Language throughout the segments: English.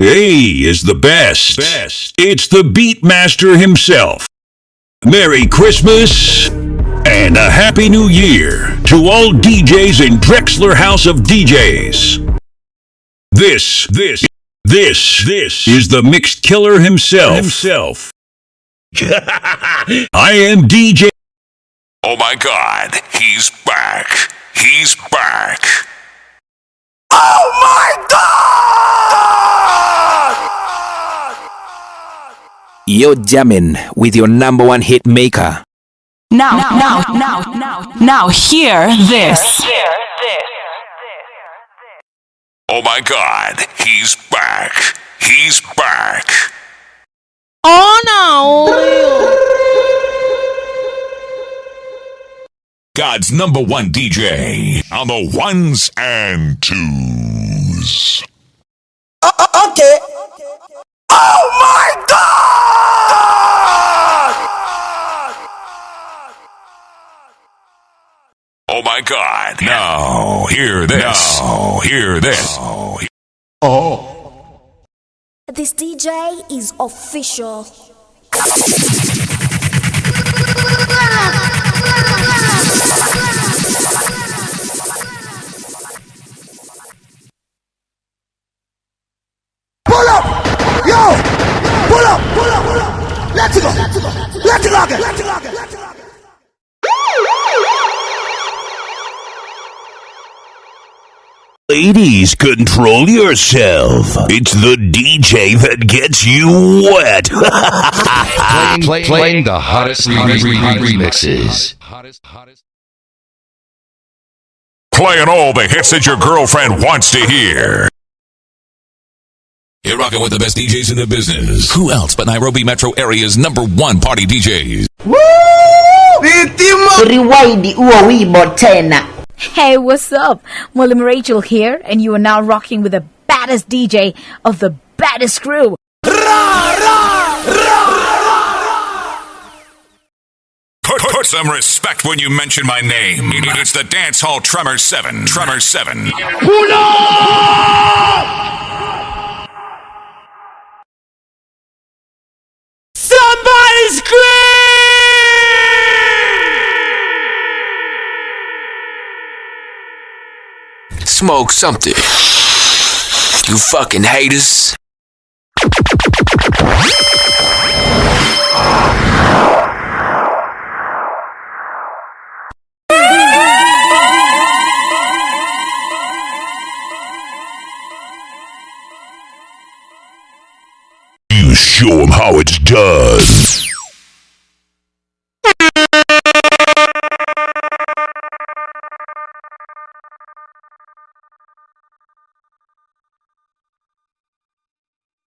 A is the best. It's the Beatmaster himself. Merry Christmas and a Happy New Year to all DJs in Drexler House of DJs. This is the Mixed Killer himself. I am DJ. Oh my God, he's back. He's back. Oh my God! You're jamming with your number one hit maker. Now, hear this. Oh my God, he's back. He's back. Oh no! God's number one DJ on the ones and twos. Okay. Oh my God! Oh my God. Now, hear this. This DJ is official. Pull up! Yo! Pull up! Let's go again! Ladies, control yourself. It's the DJ that gets you wet. Playing the hottest remixes. Playing all the hits that your girlfriend wants to hear. You're rocking with the best DJs in the business. Who else but Nairobi metro area's number one party DJs? Riwaidi uo wibo tena. Hey, what's up? William Rachel here, and you are now rocking with the baddest DJ of the baddest crew. Put some respect when you mention my name. It's the Dance Hall Tremor 7. Somebody scream! Smoke something. You fucking haters. You show 'em how it's done.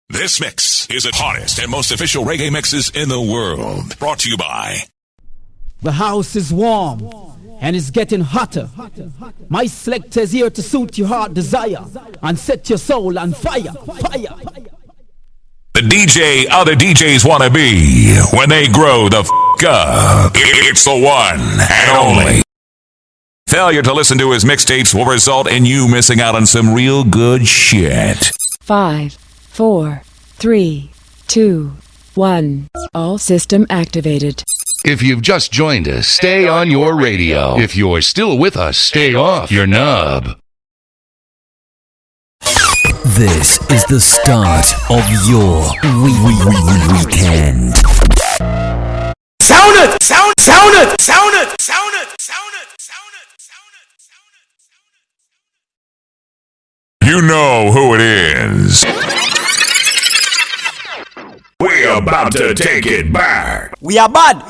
This mix is the hottest and most official reggae mixes in the world. Brought to you by... The house is warm and it's getting hotter. My selector is here to suit your heart desire and set your soul on fire. The DJ other DJs want to be when they grow the f*** up. It's the one and only. Failure to listen to his mixtapes will result in you missing out on some real good shit. 5, 4, 3, 2, 1. All system activated. If you've just joined us, stay on your radio. If you're still with us, stay off your knob. This is the start of your weekend. Sound it! You know who it is. We're about to take it back. We are bad.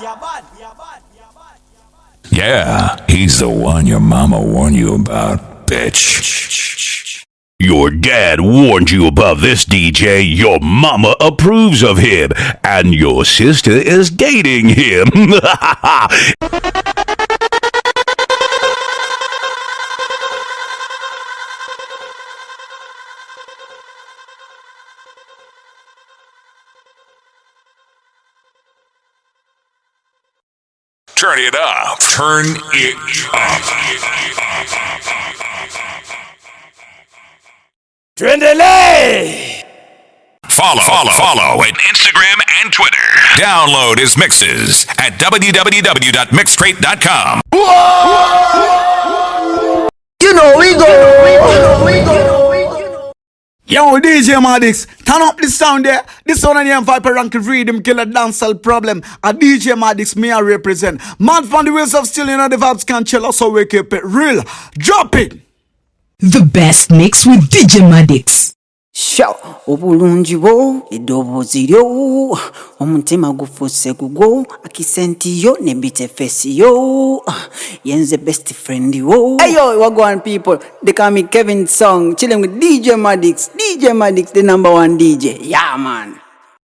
Yeah, he's the one your mama warned you about, bitch. Your dad warned you about this DJ, your mama approves of him, and your sister is dating him. Turn it up. Turn it up. Tuendelee! Follow at Instagram and Twitter. Download his mixes at www.mixcrate.com. You know we go. Yo, DJ Madix, turn up the sound there. This one on the Viper Rank Rhythm Killer Dancehall Problem. A DJ Madix, me I represent. Mad from the wheels of steel, you know the vibes can't chill us, so we keep it real. Drop it. The best mix with DJ Madix. Show obulungi wo edobozi lyo omutima gufuse gugwo akisenti yo nebite face yo yenze best friend wo. Hey yo, wagwan people, they call me Kevin Song, chilling with DJ Madix, the number one DJ. Yeah man.